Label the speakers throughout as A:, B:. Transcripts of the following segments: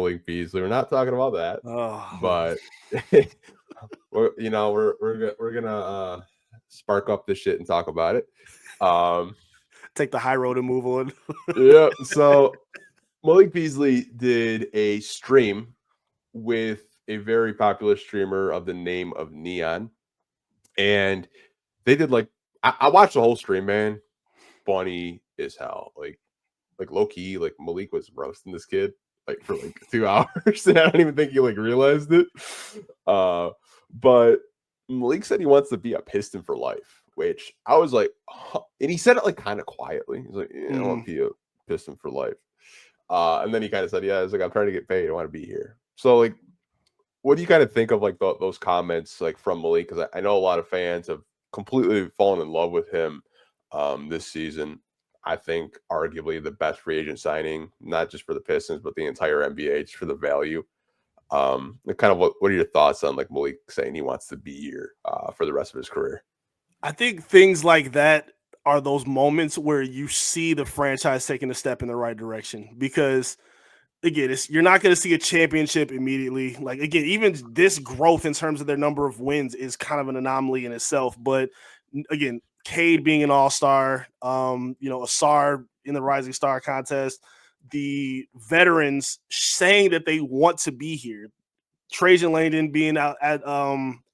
A: Malik Beasley. We're not talking about that,
B: Oh, man.
A: but we're gonna spark up this shit and talk about it. Um,
B: Take the high road and move on.
A: yeah. So Malik Beasley did a stream with a very popular streamer of the name of Neon, and they did like I watched the whole stream, man. Funny as hell, like low key, like Malik was roasting this kid like for like 2 hours, and I don't even think he like realized it. But Malik said he wants to be a Piston for life, which I was like, huh. And he said it like kind of quietly. He's like, yeah, I want to be a Piston for life. And then he kind of said, yeah, it's like I'm trying to get paid. I want to be here. So like, what do you kind of think of like those comments like from Malik? Because I know a lot of fans have completely fallen in love with him this season. I think arguably the best free agent signing, not just for the Pistons, but the entire NBA, just for the value. Kind of what are your thoughts on like Malik saying he wants to be here for the rest of his career?
B: I think things like that are those moments where you see the franchise taking a step in the right direction, because again, you're not going to see a championship immediately. Like, again, even this growth in terms of their number of wins is kind of an anomaly in itself. But again, Cade being an all-star, Asar in the Rising Star contest, the veterans saying that they want to be here, Trajan Langdon being out at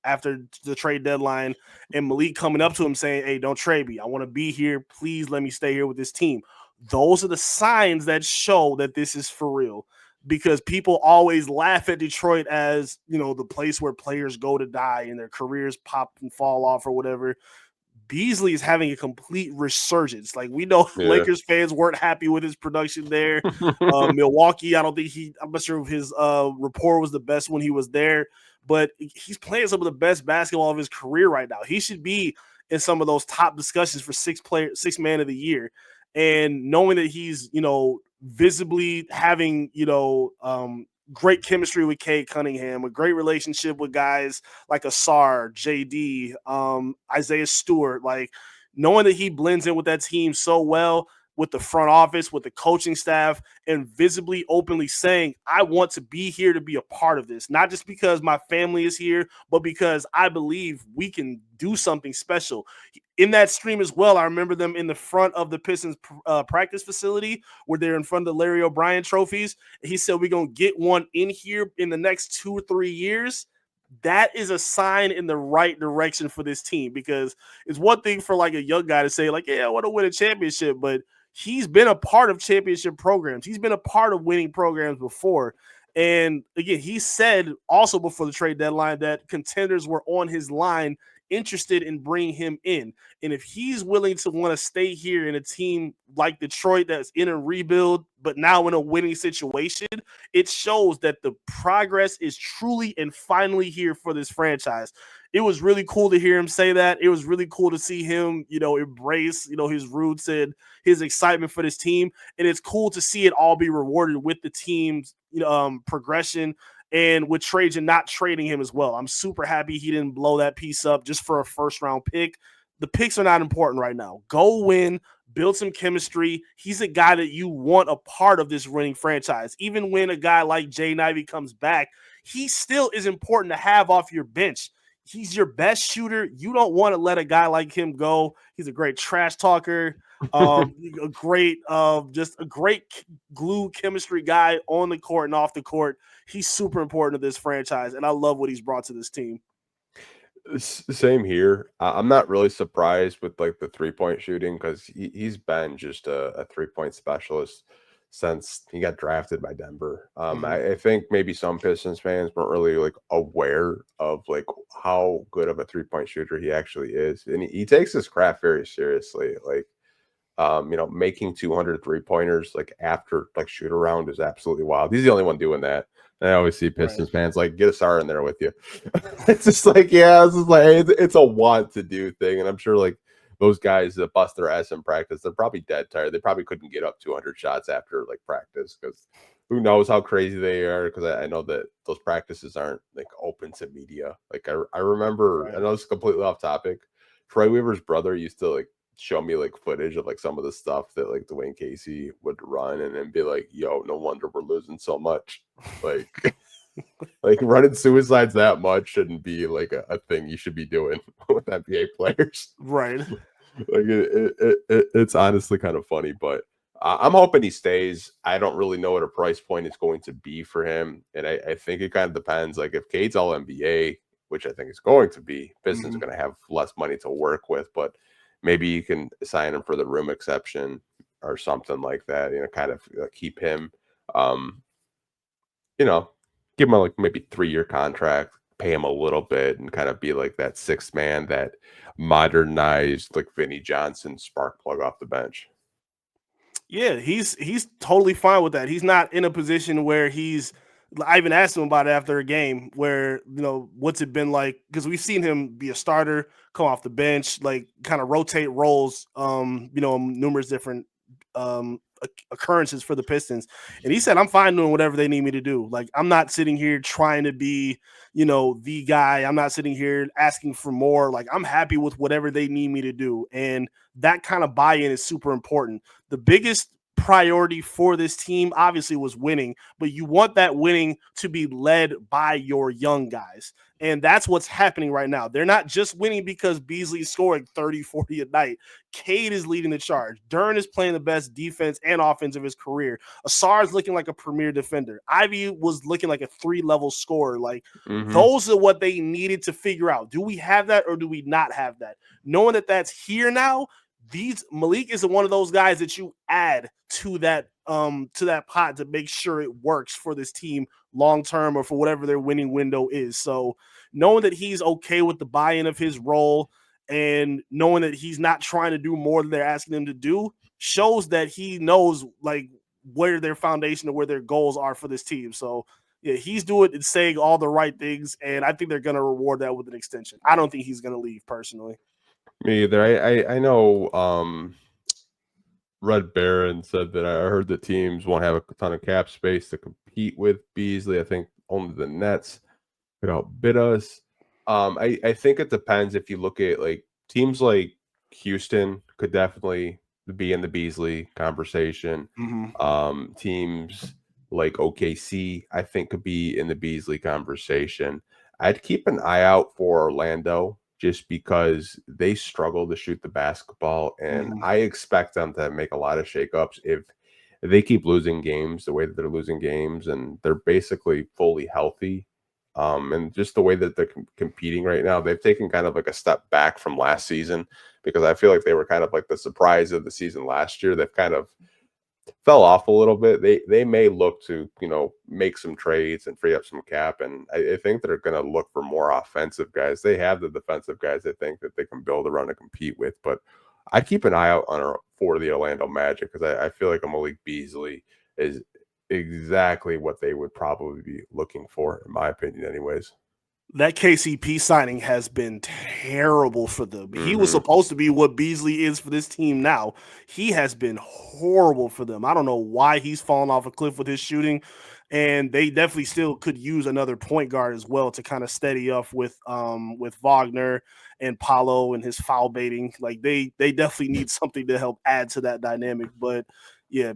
B: after the trade deadline, and Malik coming up to him saying, hey, don't trade me. I want to be here. Please let me stay here with this team. Those are the signs that show that this is for real, because people always laugh at Detroit as, the place where players go to die and their careers pop and fall off or whatever. Beasley is having a complete resurgence. Like, we know Lakers fans weren't happy with his production there. Milwaukee, I'm not sure if his rapport was the best when he was there, but he's playing some of the best basketball of his career right now. He should be in some of those top discussions for sixth man of the year. And knowing that he's, visibly having, great chemistry with Cade Cunningham, a great relationship with guys like Asar, JD, Isaiah Stewart, like knowing that he blends in with that team so well, with the front office, with the coaching staff, and visibly, openly saying, I want to be here to be a part of this, not just because my family is here, but because I believe we can do something special. In that stream as well, I remember them in the front of the Pistons practice facility where they're in front of the Larry O'Brien trophies. He said, we're going to get one in here in the next 2 or 3 years. That is a sign in the right direction for this team, because it's one thing for like a young guy to say like, yeah, I want to win a championship, but he's been a part of championship programs. He's been a part of winning programs before. And again, he said also before the trade deadline that contenders were on his line, interested in bringing him in. And if he's willing to want to stay here in a team like Detroit that's in a rebuild, but now in a winning situation, it shows that the progress is truly and finally here for this franchise. It was really cool to hear him say that. It was really cool to see him, embrace, his roots and his excitement for this team. And it's cool to see it all be rewarded with the team's progression, and with Trajan not trading him as well. I'm super happy he didn't blow that piece up just for a first-round pick. The picks are not important right now. Go win, build some chemistry. He's a guy that you want a part of this winning franchise. Even when a guy like Jay Knivey comes back, he still is important to have off your bench. He's your best shooter. You don't want to let a guy like him go. He's a great trash talker, just a great glue chemistry guy on the court and off the court. He's super important to this franchise, and I love what he's brought to this team.
A: Same here. I'm not really surprised with like the 3-point shooting, because he's been just a 3-point specialist since he got drafted by Denver. I think maybe some Pistons fans weren't really like aware of like how good of a 3-point shooter he actually is, and he takes his craft very seriously. Like, making 200 3-pointers like after like shoot around is absolutely wild. He's the only one doing that. And I always see Pistons fans like, get a star in there with you. It's just like, yeah, this is like it's a want to do thing, and I'm sure like those guys that bust their ass in practice, they're probably dead tired. They probably couldn't get up 200 shots after like practice, because who knows how crazy they are. Because I know that those practices aren't like open to media. Like I remember, I know it's completely off topic. Troy Weaver's brother used to like show me like footage of like some of the stuff that like Dwayne Casey would run and then be like, yo, no wonder we're losing so much. Like like running suicides that much shouldn't be like a thing you should be doing with NBA players.
B: Right.
A: Like it's honestly kind of funny, but I'm hoping he stays. I don't really know what a price point is going to be for him, and I think it kind of depends. Like if Cade's all NBA, which I think is going to be, Pistons are going to have less money to work with, but maybe you can sign him for the room exception or something like that. You know, kind of keep him. You know, give him a, like maybe 3-year contract, pay him a little bit, and kind of be like that sixth man, that modernized like Vinnie Johnson spark plug off the bench.
B: Yeah, he's totally fine with that. He's not in a position where I even asked him about it after a game where, what's it been like? Because we've seen him be a starter, come off the bench, like kind of rotate roles, numerous different occurrences for the Pistons. And he said, I'm fine doing whatever they need me to do. Like, I'm not sitting here trying to be, the guy. I'm not sitting here asking for more. Like, I'm happy with whatever they need me to do. And that kind of buy-in is super important. The biggest priority for this team obviously was winning, but you want that winning to be led by your young guys. And that's what's happening right now. They're not just winning because Beasley's scoring 30, 40 a night. Cade is leading the charge. Duren is playing the best defense and offense of his career. Asar is looking like a premier defender. Ivy was looking like a 3-level scorer. Like, those are what they needed to figure out. Do we have that or do we not have that? Knowing that that's here now, Malik is one of those guys that you add to that pot to make sure it works for this team long term or for whatever their winning window is. So knowing that he's okay with the buy-in of his role and knowing that he's not trying to do more than they're asking him to do shows that he knows like where their foundation or where their goals are for this team. So yeah, he's doing and saying all the right things, and I think they're going to reward that with an extension. I don't think he's going to leave personally.
A: Me either. I know Red Baron said that I heard that teams won't have a ton of cap space to compete with Beasley. I think only the Nets could outbid us. I think it depends. If you look at like teams like Houston could definitely be in the Beasley conversation. Teams like OKC, I think, could be in the Beasley conversation. I'd keep an eye out for Orlando just because they struggle to shoot the basketball, and I expect them to make a lot of shakeups if they keep losing games the way that they're losing games, and they're basically fully healthy. And just the way that they're competing right now, they've taken kind of like a step back from last season, because I feel like they were kind of like the surprise of the season last year. They've kind of fell off a little bit. They may look to, make some trades and free up some cap. And I think they're going to look for more offensive guys. They have the defensive guys, I think, that they can build around and compete with. But I keep an eye out for the Orlando Magic, because I feel like a Malik Beasley is exactly what they would probably be looking for, in my opinion, anyways.
B: That KCP signing has been terrible for them. He was supposed to be what Beasley is for this team now. He has been horrible for them. I don't know why he's fallen off a cliff with his shooting, and they definitely still could use another point guard as well to kind of steady up with Wagner and Paolo and his foul baiting. Like they definitely need something to help add to that dynamic. But yeah,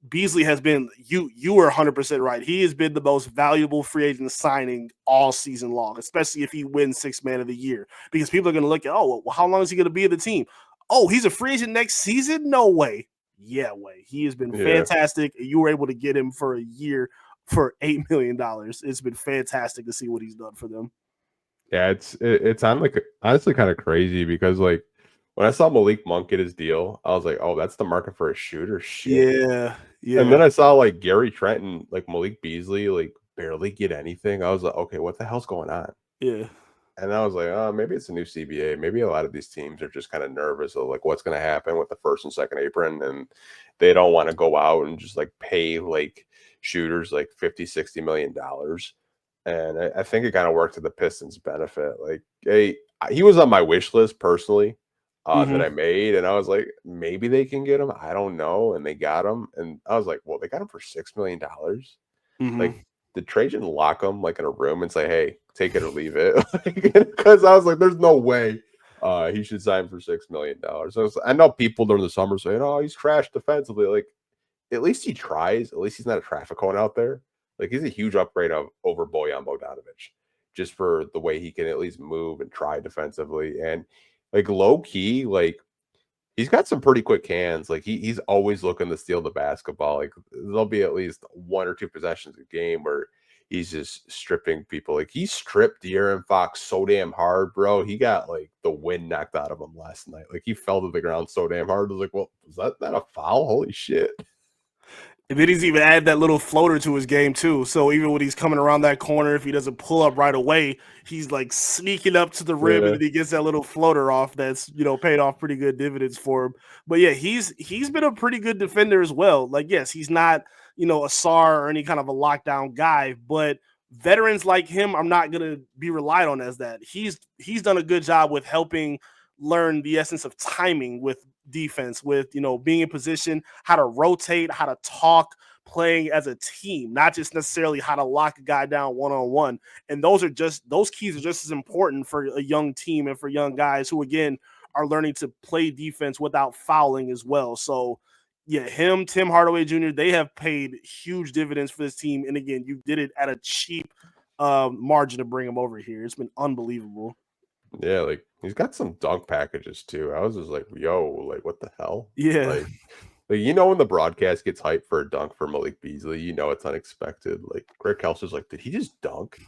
B: Beasley has been, you were 100% right. He has been the most valuable free agent signing all season long, especially if he wins Sixth Man of the Year, because people are going to look at, well, how long is he going to be in the team? Oh, he's a free agent next season? No way. Yeah, way. He has been fantastic. You were able to get him for a year for $8 million. It's been fantastic to see what he's done for them.
A: Yeah, it's honestly kind of crazy, because like when I saw Malik Monk get his deal, I was like, oh, that's the market for a shooter. Shit.
B: Yeah.
A: And then I saw like Gary Trent and like Malik Beasley like barely get anything. I was like, okay, what the hell's going on?
B: Yeah.
A: And I was like, oh, maybe it's a new CBA. Maybe a lot of these teams are just kind of nervous of like what's going to happen with the first and second apron, and they don't want to go out and just like pay like shooters like $50-60 million. And I think it kind of worked to the Pistons' benefit. Like, hey, he was on my wish list personally. That I made, and I was like, maybe they can get him. I don't know, and they got him, and I was like, well, they got him for $6 million. Like, the Trajan lock him like in a room and say, hey, take it or leave it, because I was like, there's no way He should sign for $6 million. So I know people during the summer saying, "Oh, he's trash defensively." Like, at least he tries. At least he's not a traffic cone out there. Like, he's a huge upgrade over Bojan Bogdanovic, just for the way he can at least move and try defensively. And like low key, like he's got some pretty quick hands. Like he's always looking to steal the basketball. Like there'll be at least 1 or 2 possessions a game where he's just stripping people. Like he stripped De'Aaron Fox so damn hard, bro. He got like the wind knocked out of him last night. Like he fell to the ground so damn hard. I was like, well, was that a foul? Holy shit.
B: And then he's even added that little floater to his game too. So even when he's coming around that corner, if he doesn't pull up right away, he's like sneaking up to the rim, and then he gets that little floater off. That's paid off pretty good dividends for him. But yeah, he's been a pretty good defender as well. Like yes, he's not a SAR or any kind of a lockdown guy, but veterans like him, I'm not gonna be relied on as that. He's done a good job with helping learn the essence of timing with defense, with being in position, how to rotate, how to talk, playing as a team, not just necessarily how to lock a guy down one-on-one. And those keys are just as important for a young team and for young guys who again are learning to play defense without fouling as well. So yeah, Tim Hardaway Jr., they have paid huge dividends for this team. And again, you did it at a cheap margin to bring him over here. It's been unbelievable.
A: Yeah, like he's got some dunk packages too. I was just like, yo, like what the hell?
B: Yeah.
A: Like when the broadcast gets hyped for a dunk for Malik Beasley, it's unexpected. Like Greg Kelser's like, did he just dunk?